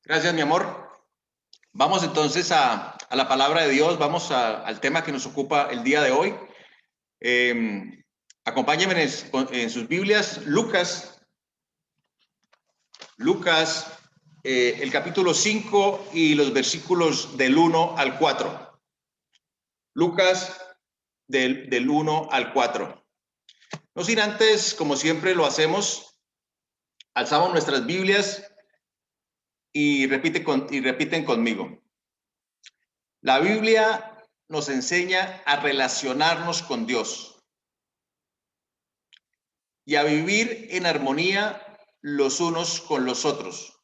Gracias, mi amor. Vamos entonces a la palabra de Dios, vamos al tema que nos ocupa el día de hoy. Acompáñenme en sus Biblias, Lucas, el capítulo 5 y los versículos del 1 al 4. Lucas del 1 al 4. No sin antes, como siempre lo hacemos, alzamos nuestras Biblias y repiten conmigo. La Biblia nos enseña a relacionarnos con Dios y a vivir en armonía los unos con los otros,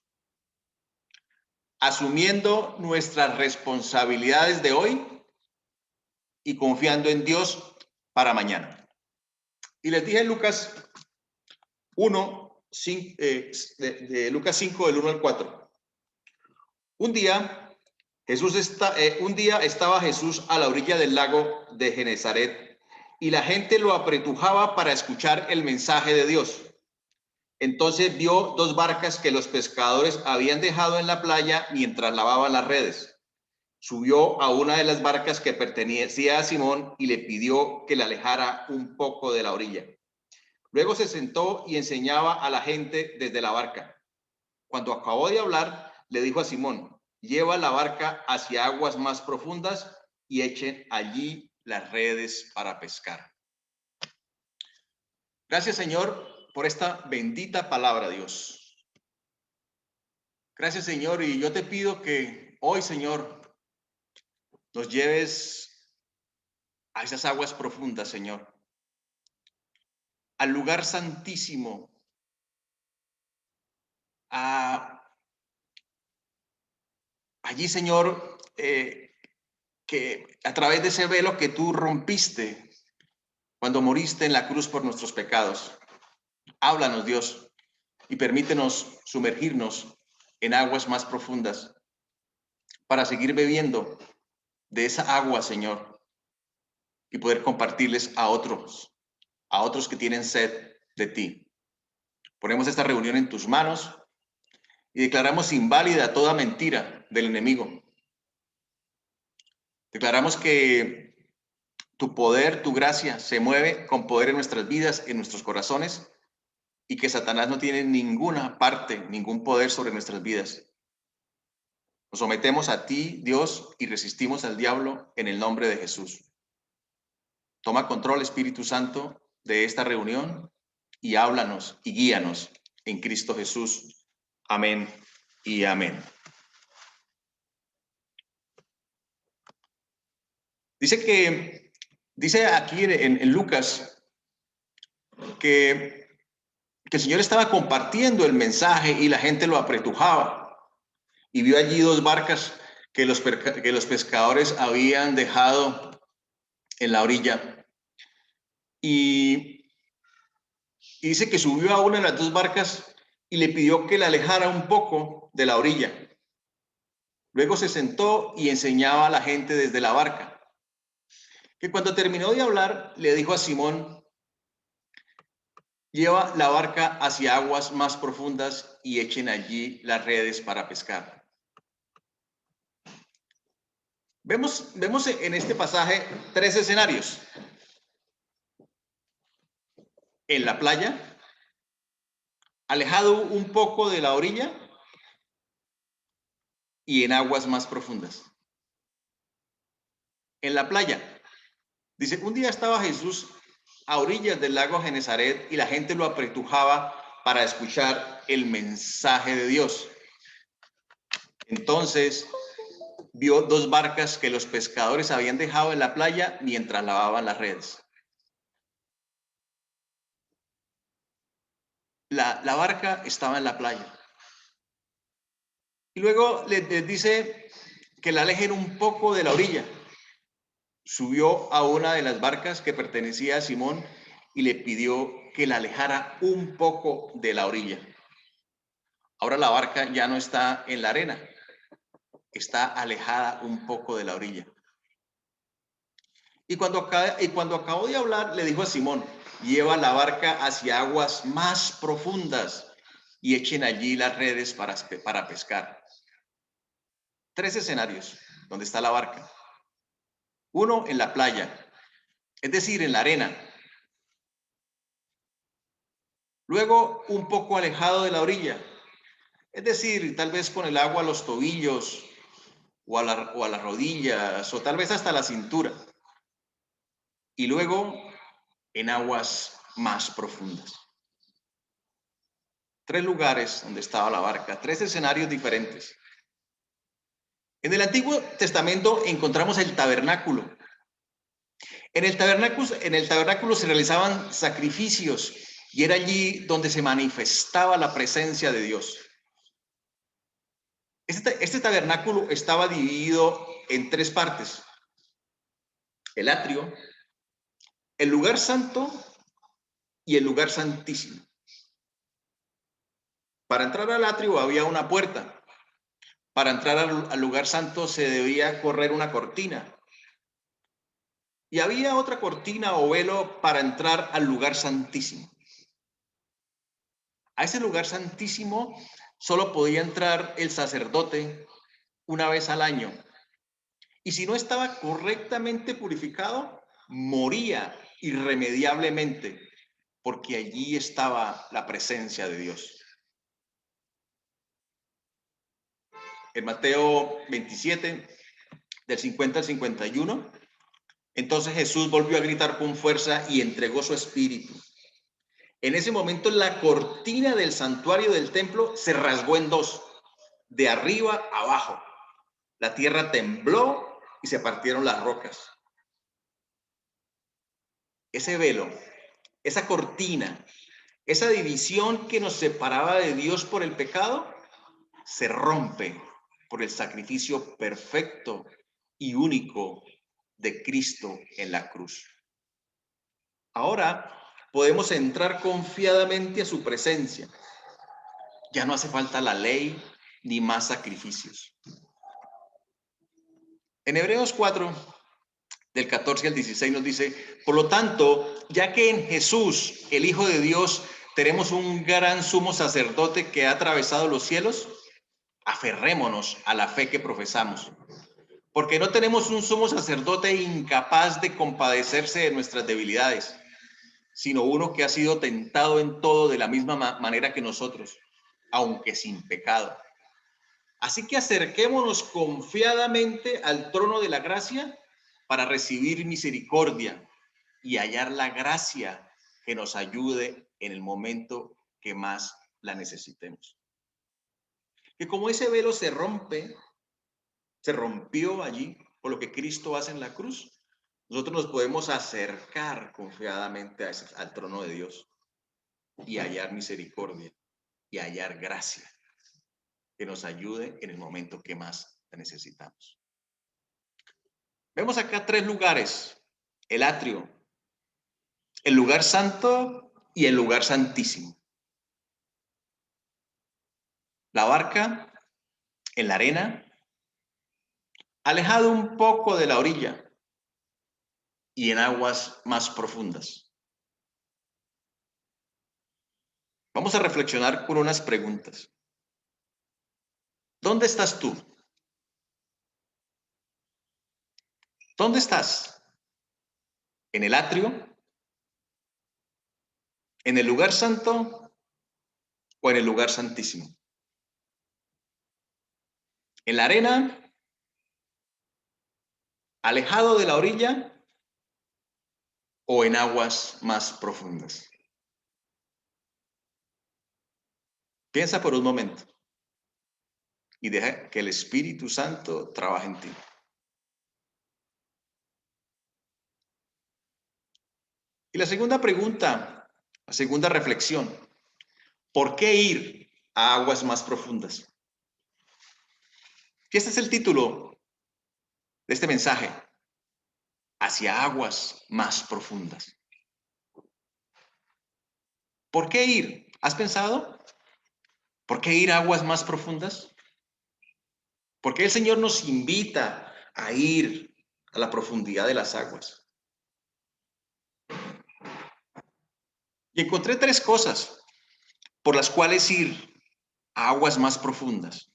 asumiendo nuestras responsabilidades de hoy y confiando en Dios para mañana. Y les dije en Lucas 1, de Lucas 5, del 1 al 4. Un día estaba Jesús a la orilla del lago de Genesaret y la gente lo apretujaba para escuchar el mensaje de Dios. Entonces vio dos barcas que los pescadores habían dejado en la playa mientras lavaban las redes. Subió a una de las barcas que pertenecía a Simón y le pidió que la alejara un poco de la orilla. Luego se sentó y enseñaba a la gente desde la barca. Cuando acabó de hablar, le dijo a Simón: lleva la barca hacia aguas más profundas y echen allí las redes para pescar. Gracias, Señor, por esta bendita palabra, Dios. Gracias, Señor, y yo te pido que hoy, Señor, nos lleves a esas aguas profundas, Señor, al lugar santísimo, allí, Señor, que a través de ese velo que tú rompiste cuando moriste en la cruz por nuestros pecados. Háblanos, Dios, y permítenos sumergirnos en aguas más profundas para seguir bebiendo de esa agua, Señor, y poder compartirles a otros que tienen sed de ti. Ponemos esta reunión en tus manos y declaramos inválida toda mentira del enemigo. Declaramos que tu poder, tu gracia se mueve con poder en nuestras vidas, en nuestros corazones, y que Satanás no tiene ninguna parte, ningún poder sobre nuestras vidas. Nos sometemos a ti, Dios, y resistimos al diablo en el nombre de Jesús. Toma control, Espíritu Santo, de esta reunión y háblanos y guíanos en Cristo Jesús. Amén y amén. Dice aquí en Lucas que el Señor estaba compartiendo el mensaje y la gente lo apretujaba. Y vio allí dos barcas que los pescadores habían dejado en la orilla. Y dice que subió a una de las dos barcas y le pidió que la alejara un poco de la orilla. Luego se sentó y enseñaba a la gente desde la barca. Que cuando terminó de hablar, le dijo a Simón: lleva la barca hacia aguas más profundas y echen allí las redes para pescar. Vemos en este pasaje tres escenarios. En la playa, alejado un poco de la orilla, y en aguas más profundas. En la playa, dice, un día estaba Jesús a orillas del lago Genesaret y la gente lo apretujaba para escuchar el mensaje de Dios. Entonces vio dos barcas que los pescadores habían dejado en la playa mientras lavaban las redes. La barca estaba en la playa. Y luego les dice que la alejen un poco de la orilla. Subió a una de las barcas que pertenecía a Simón y le pidió que la alejara un poco de la orilla. Ahora la barca ya no está en la arena, está alejada un poco de la orilla. Y cuando acabó de hablar, le dijo a Simón: lleva la barca hacia aguas más profundas y echen allí las redes para pescar. tres escenarios donde está la barca. Uno, en la playa, es decir, en la arena. Luego, un poco alejado de la orilla, es decir, tal vez con el agua a los tobillos o a las rodillas, o tal vez hasta la cintura. Y luego, en aguas más profundas. Tres lugares donde estaba la barca, tres escenarios diferentes. En el Antiguo Testamento encontramos el tabernáculo. En el tabernáculo se realizaban sacrificios y era allí donde se manifestaba la presencia de Dios. Este tabernáculo estaba dividido en tres partes: el atrio, el lugar santo y el lugar santísimo. Para entrar al atrio había una puerta. Para entrar al lugar santo se debía correr una cortina. Y había otra cortina o velo para entrar al lugar santísimo. A ese lugar santísimo solo podía entrar el sacerdote una vez al año. Y si no estaba correctamente purificado, moría irremediablemente, porque allí estaba la presencia de Dios. En Mateo 27, del 50 al 51, entonces Jesús volvió a gritar con fuerza y entregó su espíritu. En ese momento la cortina del santuario del templo se rasgó en dos, de arriba a abajo. La tierra tembló y se partieron las rocas. Ese velo, esa cortina, esa división que nos separaba de Dios por el pecado, se rompe por el sacrificio perfecto y único de Cristo en la cruz. Ahora podemos entrar confiadamente a su presencia. Ya no hace falta la ley ni más sacrificios. En Hebreos 4, del 14 al 16 nos dice: por lo tanto, ya que en Jesús, el Hijo de Dios, tenemos un gran sumo sacerdote que ha atravesado los cielos, aferrémonos a la fe que profesamos. Porque no tenemos un sumo sacerdote incapaz de compadecerse de nuestras debilidades, sino uno que ha sido tentado en todo de la misma manera que nosotros, aunque sin pecado. Así que acerquémonos confiadamente al trono de la gracia para recibir misericordia y hallar la gracia que nos ayude en el momento que más la necesitemos. Que como ese velo se rompió allí por lo que Cristo hace en la cruz, nosotros nos podemos acercar confiadamente al trono de Dios y hallar misericordia y hallar gracia que nos ayude en el momento que más la necesitamos. Vemos acá tres lugares: el atrio, el lugar santo y el lugar santísimo. La barca en la arena, alejado un poco de la orilla y en aguas más profundas. Vamos a reflexionar con unas preguntas. ¿Dónde estás tú? ¿Dónde estás? ¿En el atrio? ¿En el lugar santo o en el lugar santísimo? ¿En la arena? ¿Alejado de la orilla o en aguas más profundas? Piensa por un momento y deja que el Espíritu Santo trabaje en ti. Y la segunda pregunta, la segunda reflexión: ¿por qué ir a aguas más profundas? Y este es el título de este mensaje: hacia aguas más profundas. ¿Por qué ir? ¿Has pensado? ¿Por qué ir a aguas más profundas? ¿Por qué el Señor nos invita a ir a la profundidad de las aguas? Y encontré tres cosas por las cuales ir a aguas más profundas.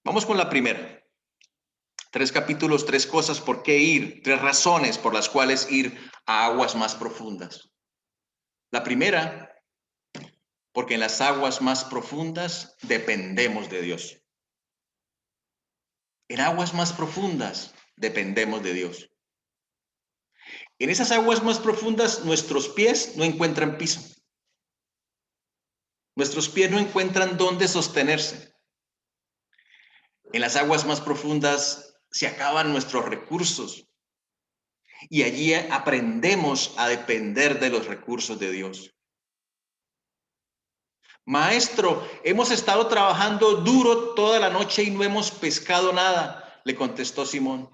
Vamos con la primera. 3 capítulos, 3 cosas por qué ir, 3 razones por las cuales ir a aguas más profundas. La primera, porque en las aguas más profundas dependemos de Dios. En aguas más profundas dependemos de Dios. En esas aguas más profundas nuestros pies no encuentran piso. Nuestros pies no encuentran dónde sostenerse. En las aguas más profundas se acaban nuestros recursos y allí aprendemos a depender de los recursos de Dios. Maestro, hemos estado trabajando duro toda la noche y no hemos pescado nada, le contestó Simón.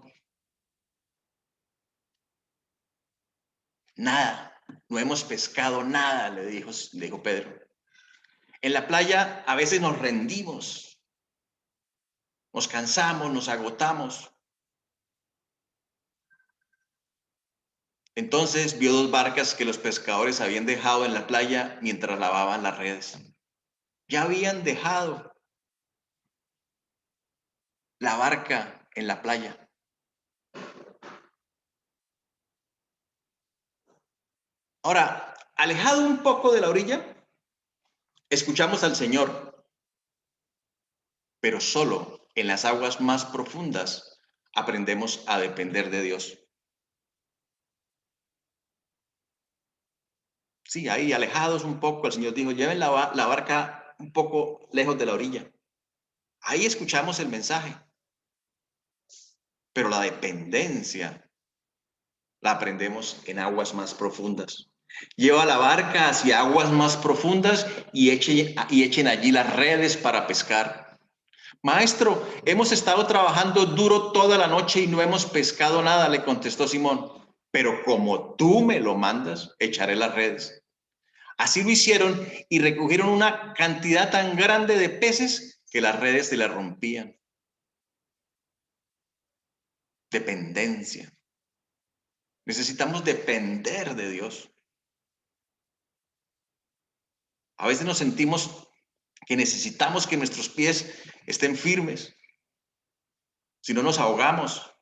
Nada, no hemos pescado nada, le dijo Pedro. En la playa a veces nos rendimos, nos cansamos, nos agotamos. Entonces vio 2 barcas que los pescadores habían dejado en la playa mientras lavaban las redes. Ya habían dejado la barca en la playa. Ahora, alejado un poco de la orilla, escuchamos al Señor, pero solo en las aguas más profundas aprendemos a depender de Dios. Sí, ahí alejados un poco, el Señor dijo, lleven la barca un poco lejos de la orilla. Ahí escuchamos el mensaje, pero la dependencia la aprendemos en aguas más profundas. Lleva la barca hacia aguas más profundas y echen allí las redes para pescar. Maestro, hemos estado trabajando duro toda la noche y no hemos pescado nada, le contestó Simón. Pero como tú me lo mandas, echaré las redes. Así lo hicieron y recogieron una cantidad tan grande de peces que las redes se les rompían. Dependencia. Necesitamos depender de Dios. A veces nos sentimos que necesitamos que nuestros pies estén firmes, si no nos ahogamos.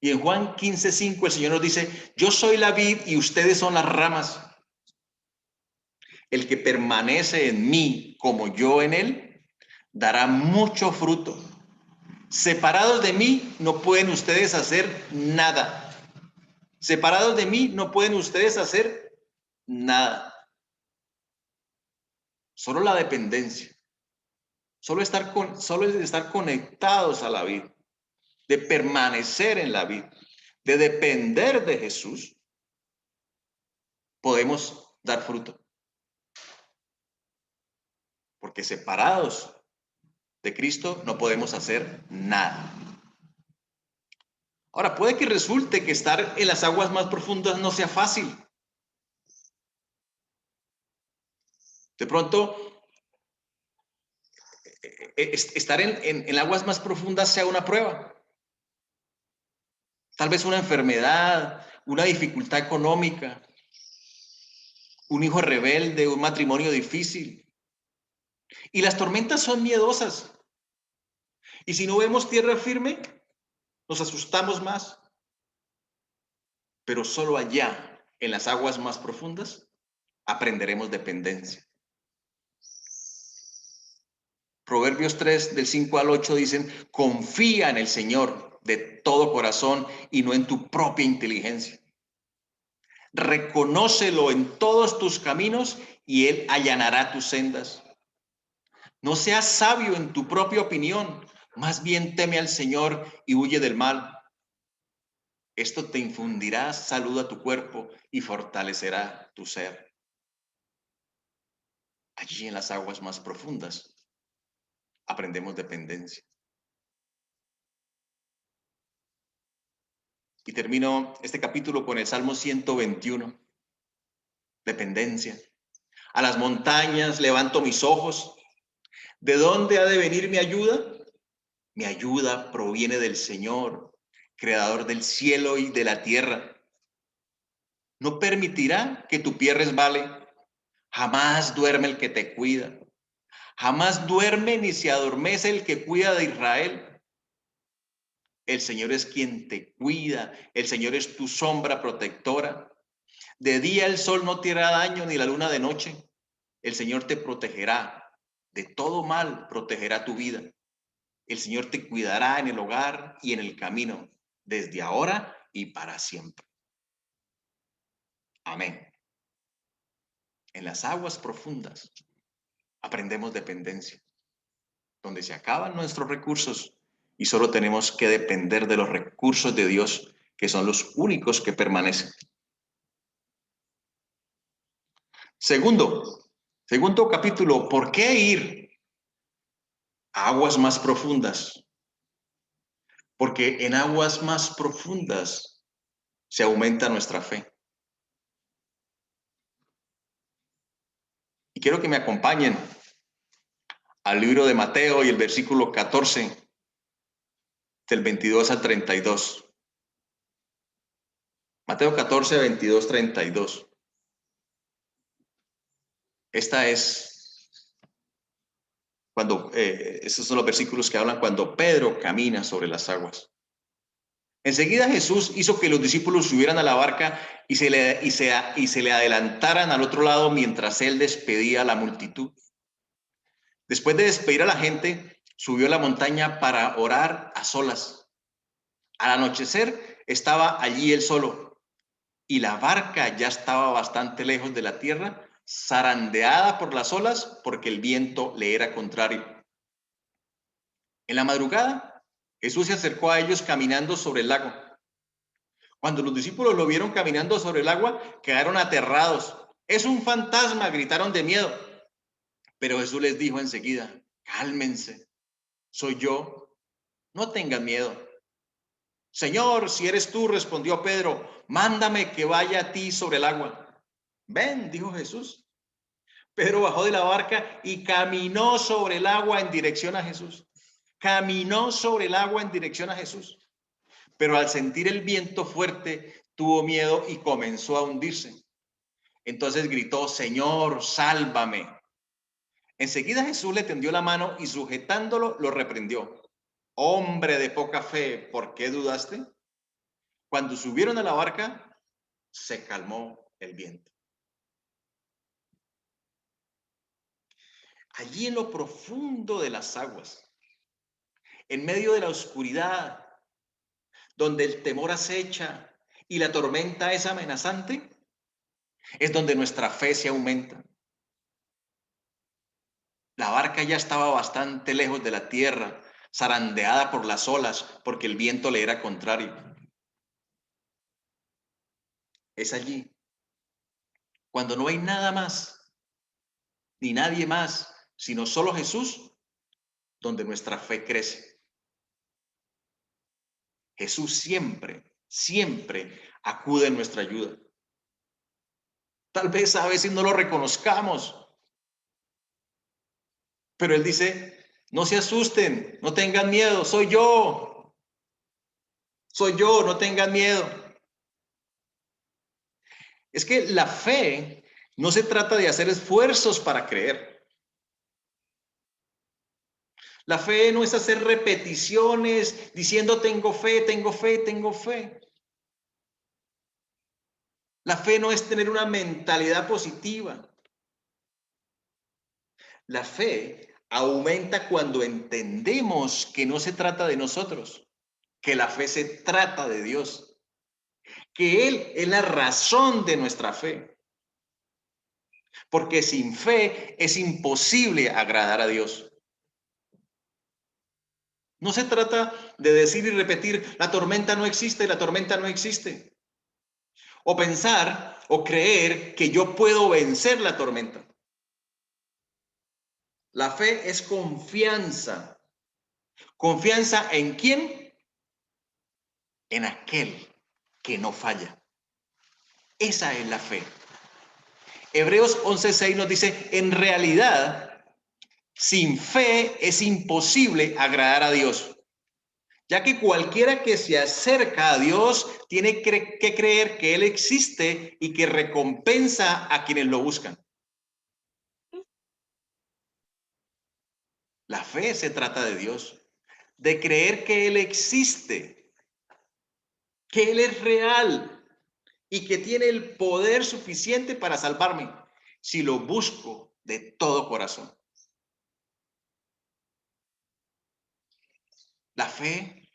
Y en Juan 15:5 el Señor nos dice, yo soy la vid y ustedes son las ramas. El que permanece en mí como yo en él, dará mucho fruto. Separados de mí no pueden ustedes hacer nada. Separados de mí no pueden ustedes hacer nada. Solo la dependencia. Solo es estar conectados a la vida, de permanecer en la vida, de depender de Jesús, podemos dar fruto. Porque separados de Cristo no podemos hacer nada. Ahora, puede que resulte que estar en las aguas más profundas no sea fácil. De pronto, estar en aguas más profundas sea una prueba. Tal vez una enfermedad, una dificultad económica, un hijo rebelde, un matrimonio difícil. Y las tormentas son miedosas. Y si no vemos tierra firme, nos asustamos más. Pero solo allá, en las aguas más profundas, aprenderemos dependencia. Proverbios 3, del 5 al 8 dicen, confía en el Señor de todo corazón y no en tu propia inteligencia. Reconócelo en todos tus caminos y Él allanará tus sendas. No seas sabio en tu propia opinión, más bien teme al Señor y huye del mal. Esto te infundirá salud a tu cuerpo y fortalecerá tu ser. Allí en las aguas más profundas aprendemos dependencia. Y termino este capítulo con el Salmo 121. Dependencia. A las montañas levanto mis ojos. ¿De dónde ha de venir mi ayuda? Mi ayuda proviene del Señor, creador del cielo y de la tierra. No permitirá que tu pie resbale. Jamás duerme el que te cuida. Jamás duerme ni se adormece el que cuida de Israel. El Señor es quien te cuida. El Señor es tu sombra protectora. De día el sol no te hará daño, ni la luna de noche. El Señor te protegerá. De todo mal protegerá tu vida. El Señor te cuidará en el hogar y en el camino, desde ahora y para siempre. Amén. En las aguas profundas aprendemos dependencia, donde se acaban nuestros recursos y solo tenemos que depender de los recursos de Dios, que son los únicos que permanecen. Segundo capítulo, ¿por qué ir a aguas más profundas? Porque en aguas más profundas se aumenta nuestra fe. Y quiero que me acompañen al libro de Mateo y el versículo 14, del 22 al 32. Mateo 14, 22, 32. Esta es estos son los versículos que hablan cuando Pedro camina sobre las aguas. Enseguida Jesús hizo que los discípulos subieran a la barca y se le adelantaran al otro lado mientras él despedía a la multitud. Después de despedir a la gente, subió a la montaña para orar a solas. Al anochecer estaba allí él solo y la barca ya estaba bastante lejos de la tierra, zarandeada por las olas porque el viento le era contrario. En la madrugada, Jesús se acercó a ellos caminando sobre el lago. Cuando los discípulos lo vieron caminando sobre el agua, quedaron aterrados. ¡Es un fantasma!, gritaron de miedo. Pero Jesús les dijo enseguida: cálmense, soy yo, no tengan miedo. Señor, si eres tú, respondió Pedro, mándame que vaya a ti sobre el agua. Ven, dijo Jesús. Pedro bajó de la barca y caminó sobre el agua en dirección a Jesús. Caminó sobre el agua en dirección a Jesús. Pero al sentir el viento fuerte, tuvo miedo y comenzó a hundirse. Entonces gritó: Señor, sálvame. Enseguida Jesús le tendió la mano y sujetándolo, lo reprendió. Hombre de poca fe, ¿por qué dudaste? Cuando subieron a la barca, se calmó el viento. Allí en lo profundo de las aguas, en medio de la oscuridad, donde el temor acecha y la tormenta es amenazante, es donde nuestra fe se aumenta. La barca ya estaba bastante lejos de la tierra, zarandeada por las olas, porque el viento le era contrario. Es allí, cuando no hay nada más, ni nadie más, sino solo Jesús, donde nuestra fe crece. Jesús siempre acude en nuestra ayuda. Tal vez a veces no lo reconozcamos, pero Él dice: no se asusten, no tengan miedo, soy yo, no tengan miedo. Es que la fe no se trata de hacer esfuerzos para creer. La fe no es hacer repeticiones diciendo tengo fe, tengo fe, tengo fe. La fe no es tener una mentalidad positiva. La fe aumenta cuando entendemos que no se trata de nosotros, que la fe se trata de Dios, que Él es la razón de nuestra fe. Porque sin fe es imposible agradar a Dios. No se trata de decir y repetir, la tormenta no existe, la tormenta no existe. O pensar o creer que yo puedo vencer la tormenta. La fe es confianza. ¿Confianza en quién? En aquel que no falla. Esa es la fe. Hebreos 11:6 nos dice, en realidad, sin fe es imposible agradar a Dios, ya que cualquiera que se acerca a Dios tiene que creer que Él existe y que recompensa a quienes lo buscan. La fe se trata de Dios, de creer que Él existe, que Él es real y que tiene el poder suficiente para salvarme si lo busco de todo corazón. La fe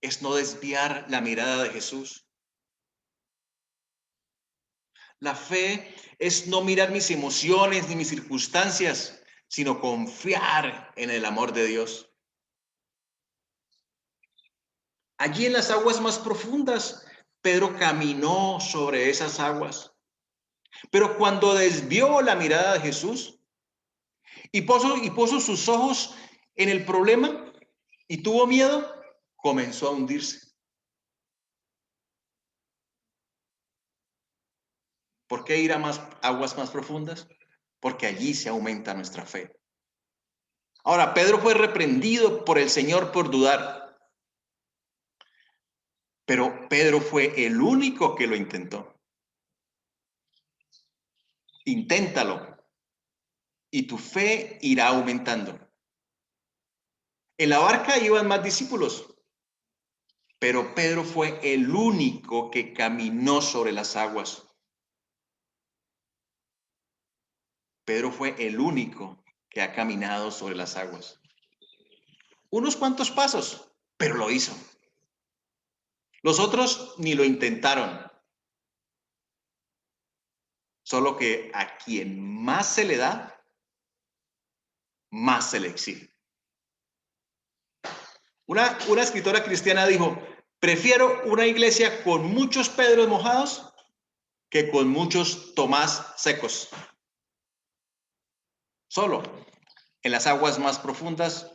es no desviar la mirada de Jesús. La fe es no mirar mis emociones ni mis circunstancias, sino confiar en el amor de Dios. Allí en las aguas más profundas, Pedro caminó sobre esas aguas. Pero cuando desvió la mirada de Jesús y puso sus ojos en el problema y tuvo miedo, comenzó a hundirse. ¿Por qué ir a aguas más profundas? Porque allí se aumenta nuestra fe. Ahora, Pedro fue reprendido por el Señor por dudar, pero Pedro fue el único que lo intentó. Inténtalo y tu fe irá aumentando. En la barca iban más discípulos, pero Pedro fue el único que caminó sobre las aguas. Pedro fue el único que ha caminado sobre las aguas. Unos cuantos pasos, pero lo hizo. Los otros ni lo intentaron. Solo que a quien más se le da, más se le exige. Una escritora cristiana dijo, prefiero una iglesia con muchos Pedros mojados que con muchos Tomás secos. Solo en las aguas más profundas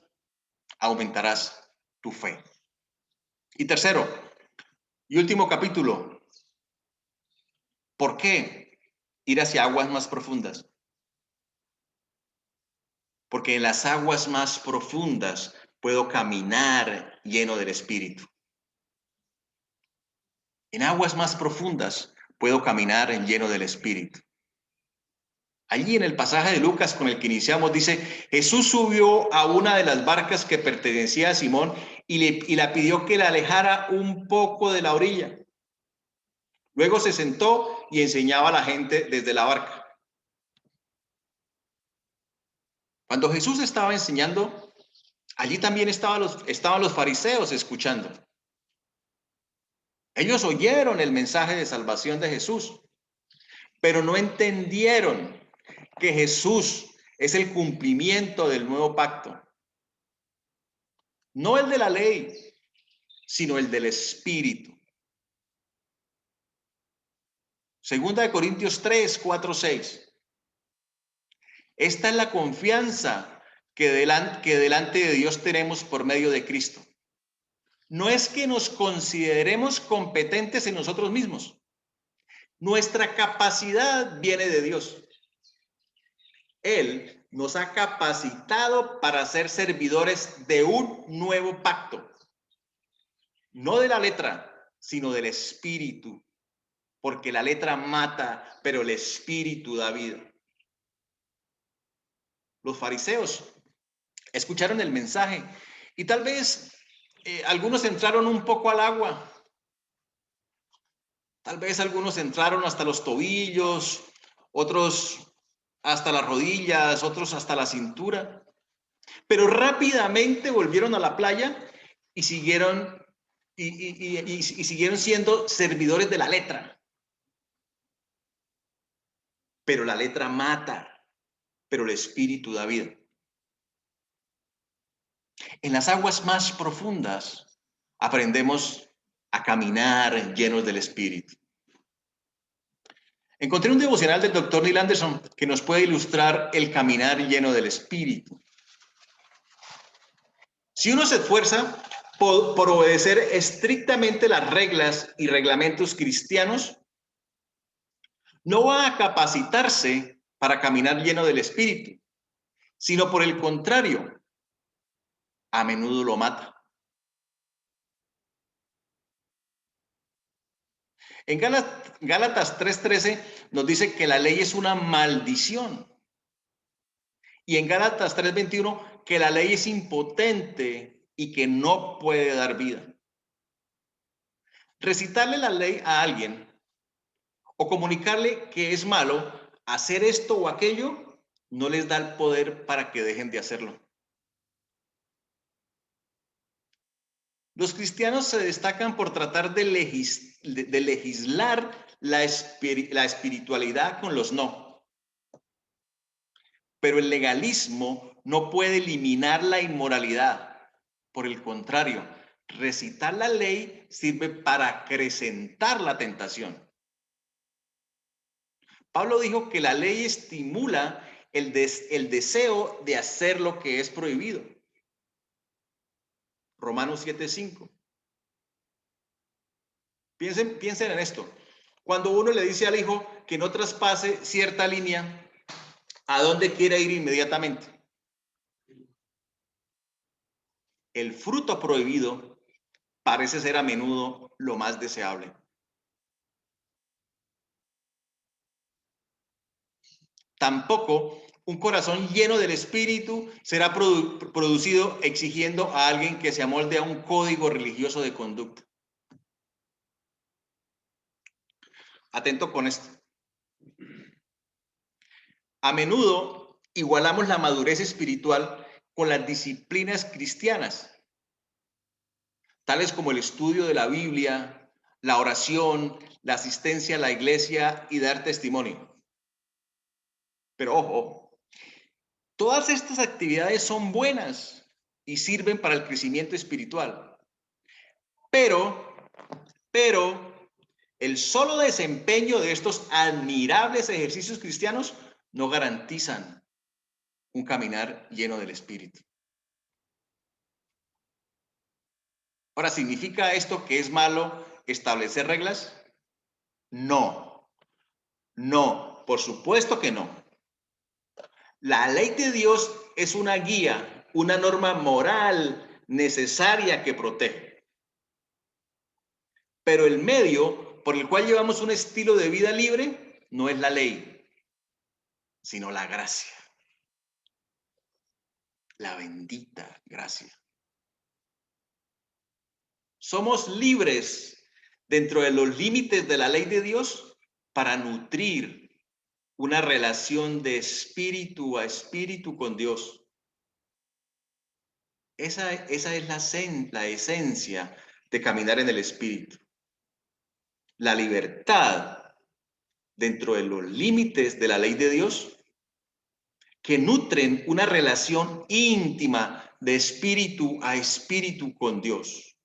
aumentarás tu fe. Y tercero y último capítulo, ¿por qué ir hacia aguas más profundas? Porque en las aguas más profundas puedo caminar lleno del Espíritu. En aguas más profundas puedo caminar lleno del Espíritu. Allí en el pasaje de Lucas con el que iniciamos dice, Jesús subió a una de las barcas que pertenecía a Simón y la pidió que la alejara un poco de la orilla. Luego se sentó y enseñaba a la gente desde la barca. Cuando Jesús estaba enseñando, allí también estaban los fariseos escuchando. Ellos oyeron el mensaje de salvación de Jesús, pero no entendieron que Jesús es el cumplimiento del nuevo pacto. No el de la ley, sino el del Espíritu. Segunda de Corintios 3, 4, 6. Esta es la confianza que delante de Dios tenemos por medio de Cristo. No es que nos consideremos competentes en nosotros mismos. Nuestra capacidad viene de Dios. Él nos ha capacitado para ser servidores de un nuevo pacto. No de la letra, sino del Espíritu. Porque la letra mata, pero el Espíritu da vida. Los fariseos escucharon el mensaje y tal vez algunos entraron un poco al agua. Tal vez algunos entraron hasta los tobillos, otros hasta las rodillas, otros hasta la cintura. Pero rápidamente volvieron a la playa y siguieron siguieron siendo servidores de la letra. Pero la letra mata, pero el Espíritu da vida. En las aguas más profundas aprendemos a caminar llenos del Espíritu. Encontré un devocional del doctor Neil Anderson que nos puede ilustrar el caminar lleno del Espíritu. Si uno se esfuerza por obedecer estrictamente las reglas y reglamentos cristianos, no va a capacitarse para caminar lleno del Espíritu, sino por el contrario, a menudo lo mata. En Gálatas 3:13 nos dice que la ley es una maldición. Y en Gálatas 3:21, que la ley es impotente y que no puede dar vida. Recitarle la ley a alguien o comunicarle que es malo hacer esto o aquello no les da el poder para que dejen de hacerlo. Los cristianos se destacan por tratar de legislar la espiritualidad con los no. Pero el legalismo no puede eliminar la inmoralidad. Por el contrario, recitar la ley sirve para acrecentar la tentación. Pablo dijo que la ley estimula el deseo de hacer lo que es prohibido. Romanos 7:5. Piensen en esto. Cuando uno le dice al hijo que no traspase cierta línea, ¿a dónde quiere ir inmediatamente? El fruto prohibido parece ser a menudo lo más deseable. Tampoco un corazón lleno del Espíritu será producido exigiendo a alguien que se amolde a un código religioso de conducta. Atento con esto. A menudo igualamos la madurez espiritual con las disciplinas cristianas, tales como el estudio de la Biblia, la oración, la asistencia a la iglesia y dar testimonio. Pero ojo, todas estas actividades son buenas y sirven para el crecimiento espiritual. Pero el solo desempeño de estos admirables ejercicios cristianos no garantizan un caminar lleno del Espíritu. Ahora, ¿significa esto que es malo establecer reglas? No, no, por supuesto que no. La ley de Dios es una guía, una norma moral necesaria que protege. Pero el medio por el cual llevamos un estilo de vida libre no es la ley, sino la gracia. La bendita gracia. Somos libres dentro de los límites de la ley de Dios para nutrir una relación de espíritu a espíritu con Dios. Esa es la esencia de caminar en el Espíritu. La libertad dentro de los límites de la ley de Dios que nutren una relación íntima de espíritu a espíritu con Dios.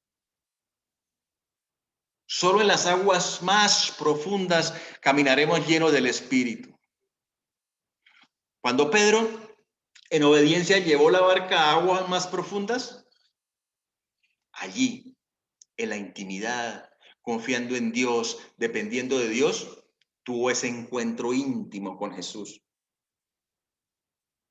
Solo en las aguas más profundas caminaremos llenos del Espíritu. Cuando Pedro, en obediencia, llevó la barca a aguas más profundas, allí, en la intimidad, confiando en Dios, dependiendo de Dios, tuvo ese encuentro íntimo con Jesús.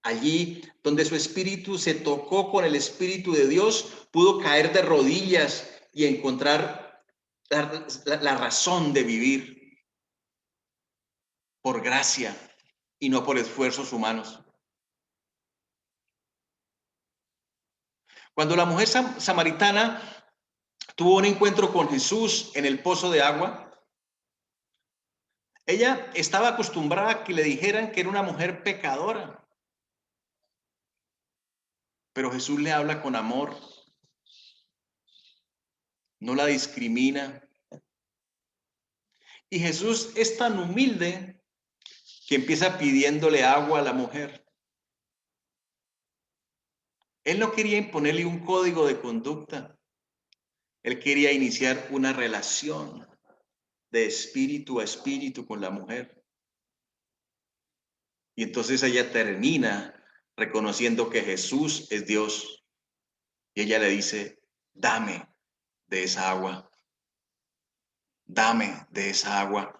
Allí donde su espíritu se tocó con el Espíritu de Dios, pudo caer de rodillas y encontrar la razón de vivir por gracia y no por esfuerzos humanos. Cuando la mujer samaritana tuvo un encuentro con Jesús en el pozo de agua, ella estaba acostumbrada a que le dijeran que era una mujer pecadora. Pero Jesús le habla con amor, no la discrimina. Y Jesús es tan humilde que empieza pidiéndole agua a la mujer. Él no quería imponerle un código de conducta. Él quería iniciar una relación de espíritu a espíritu con la mujer. Y entonces ella termina reconociendo que Jesús es Dios. Y ella le dice, dame de esa agua. Dame de esa agua.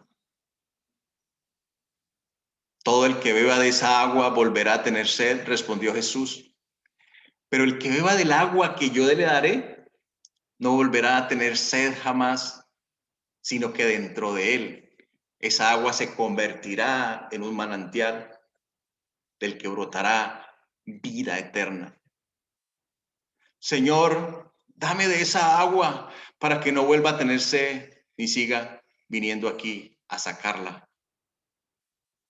Todo el que beba de esa agua volverá a tener sed, respondió Jesús. Pero el que beba del agua que yo le daré, no volverá a tener sed jamás, sino que dentro de él esa agua se convertirá en un manantial del que brotará vida eterna. Señor, dame de esa agua para que no vuelva a tener sed ni siga viniendo aquí a sacarla.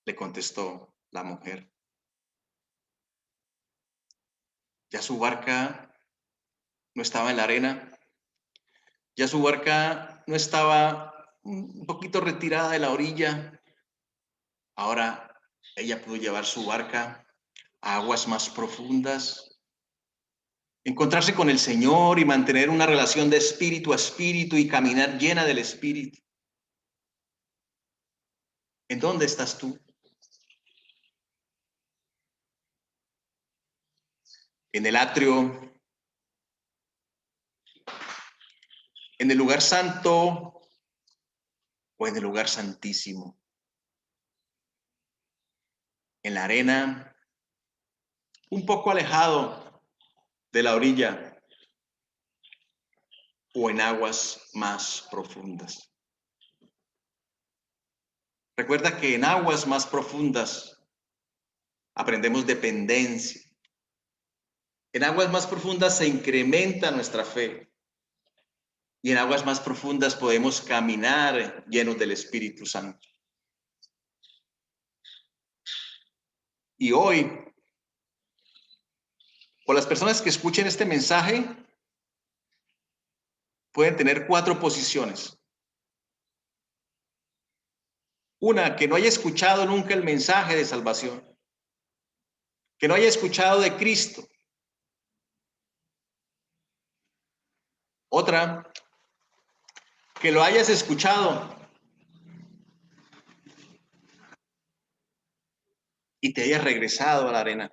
Le contestó la mujer. Ya su barca no estaba en la arena, ya su barca no estaba un poquito retirada de la orilla. Ahora ella pudo llevar su barca a aguas más profundas, encontrarse con el Señor y mantener una relación de espíritu a espíritu y caminar llena del Espíritu. ¿En dónde estás tú? ¿En el atrio? ¿En el lugar santo o en el lugar santísimo? ¿En la arena? ¿Un poco alejado de la orilla? ¿O en aguas más profundas? Recuerda que en aguas más profundas aprendemos dependencia. En aguas más profundas se incrementa nuestra fe. Y en aguas más profundas podemos caminar llenos del Espíritu Santo. Y hoy, por las personas que escuchen este mensaje, pueden tener 4 posiciones. Una, que no haya escuchado nunca el mensaje de salvación, que no haya escuchado de Cristo. Otra, que lo hayas escuchado y te hayas regresado a la arena.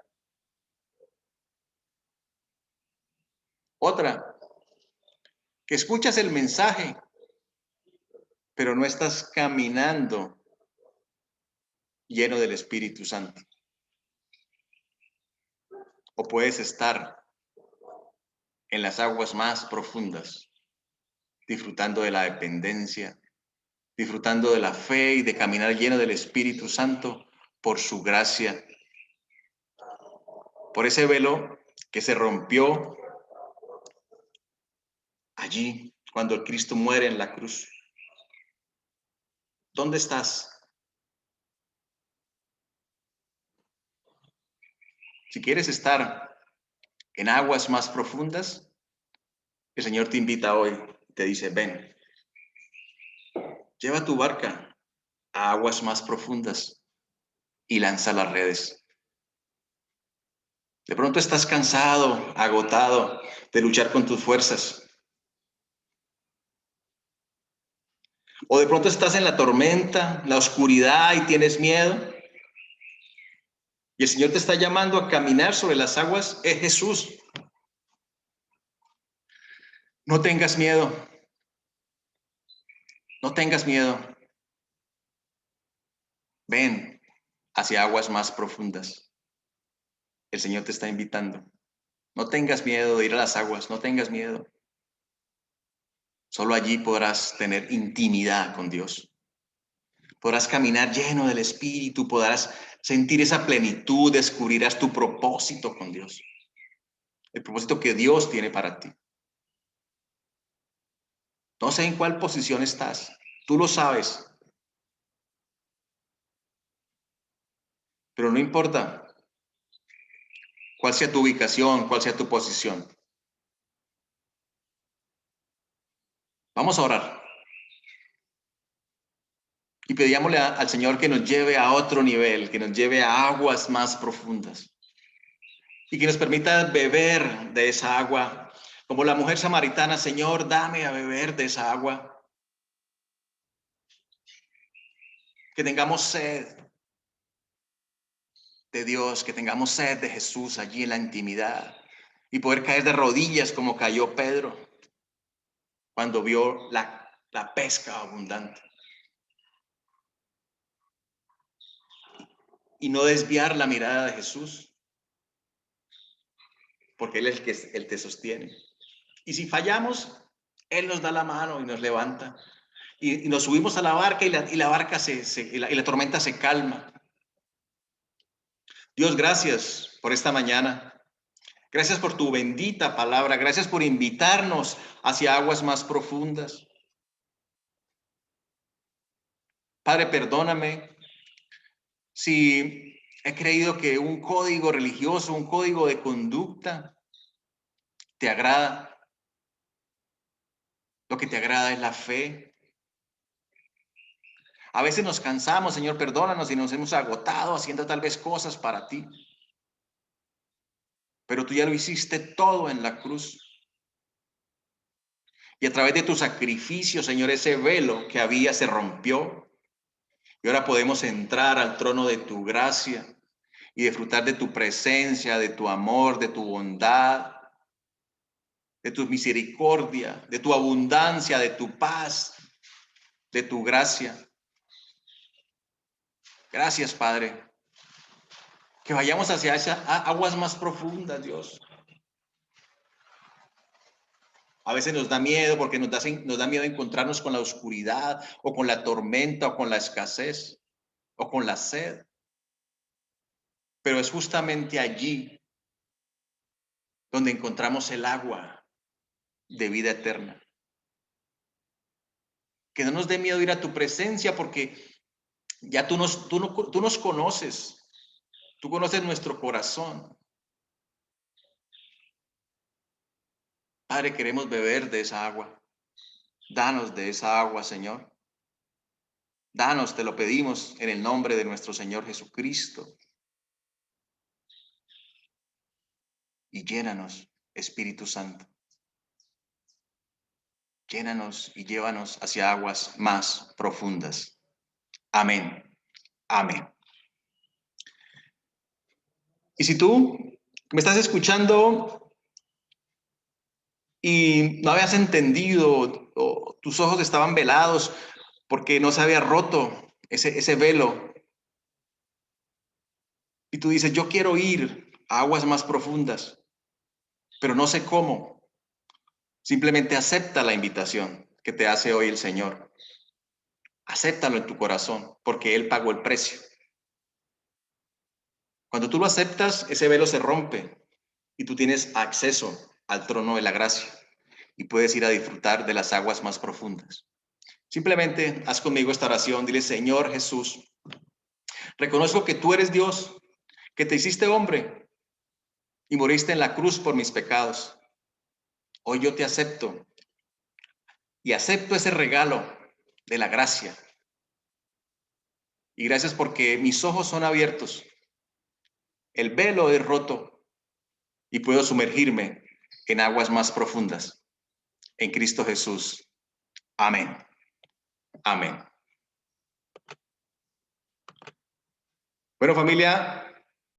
Otra, que escuchas el mensaje, pero no estás caminando lleno del Espíritu Santo. O puedes estar en las aguas más profundas, disfrutando de la dependencia, disfrutando de la fe y de caminar lleno del Espíritu Santo por su gracia, por ese velo que se rompió allí cuando el Cristo muere en la cruz. ¿Dónde estás? Si quieres estar en aguas más profundas, el Señor te invita hoy, te dice, ven, lleva tu barca a aguas más profundas y lanza las redes. De pronto estás cansado, agotado de luchar con tus fuerzas. O de pronto estás en la tormenta, la oscuridad y tienes miedo. Y el Señor te está llamando a caminar sobre las aguas. Es Jesús. No tengas miedo. No tengas miedo. Ven hacia aguas más profundas. El Señor te está invitando. No tengas miedo de ir a las aguas. No tengas miedo. Solo allí podrás tener intimidad con Dios. Podrás caminar lleno del Espíritu. Podrás sentir esa plenitud. Descubrirás tu propósito con Dios. El propósito que Dios tiene para ti. No sé en cuál posición estás. Tú lo sabes. Pero no importa cuál sea tu ubicación, cuál sea tu posición. Vamos a orar. Y pedíamosle al Señor que nos lleve a otro nivel, que nos lleve a aguas más profundas. Y que nos permita beber de esa agua. Como la mujer samaritana, Señor, dame a beber de esa agua. Que tengamos sed de Dios, que tengamos sed de Jesús allí en la intimidad. Y poder caer de rodillas como cayó Pedro cuando vio la pesca abundante. Y no desviar la mirada de Jesús, porque Él es el que Él te sostiene. Y si fallamos, Él nos da la mano y nos levanta. Y nos subimos a la barca y la barca y la tormenta se calma. Dios, gracias por esta mañana. Gracias por tu bendita palabra. Gracias por invitarnos hacia aguas más profundas. Padre, perdóname si he creído que un código religioso, un código de conducta te agrada. Lo que te agrada es la fe. A veces nos cansamos, Señor, perdónanos y nos hemos agotado haciendo tal vez cosas para ti. Pero tú ya lo hiciste todo en la cruz. Y a través de tu sacrificio, Señor, ese velo que había se rompió. Y ahora podemos entrar al trono de tu gracia y disfrutar de tu presencia, de tu amor, de tu bondad, de tu misericordia, de tu abundancia, de tu paz, de tu gracia. Gracias, Padre. Que vayamos hacia esas aguas más profundas, Dios. A veces nos da miedo porque nos da miedo encontrarnos con la oscuridad o con la tormenta o con la escasez o con la sed. Pero es justamente allí donde encontramos el agua de vida eterna. Que no nos dé miedo ir a tu presencia porque ya tú nos conoces. Tú conoces nuestro corazón. Padre, queremos beber de esa agua. Danos de esa agua, Señor. Danos, te lo pedimos en el nombre de nuestro Señor Jesucristo. Y llénanos, Espíritu Santo. Llénanos y llévanos hacia aguas más profundas. Amén. Amén. Y si tú me estás escuchando y no habías entendido o tus ojos estaban velados porque no se había roto ese velo y tú dices, yo quiero ir a aguas más profundas, pero no sé cómo, simplemente acepta la invitación que te hace hoy el Señor. Acéptalo en tu corazón porque Él pagó el precio. Cuando tú lo aceptas, ese velo se rompe y tú tienes acceso al trono de la gracia y puedes ir a disfrutar de las aguas más profundas. Simplemente haz conmigo esta oración, dile, Señor Jesús, reconozco que tú eres Dios, que te hiciste hombre y moriste en la cruz por mis pecados. Hoy yo te acepto y acepto ese regalo de la gracia. Y gracias porque mis ojos son abiertos, el velo es roto y puedo sumergirme en aguas más profundas. En Cristo Jesús. Amén. Amén. Bueno, familia,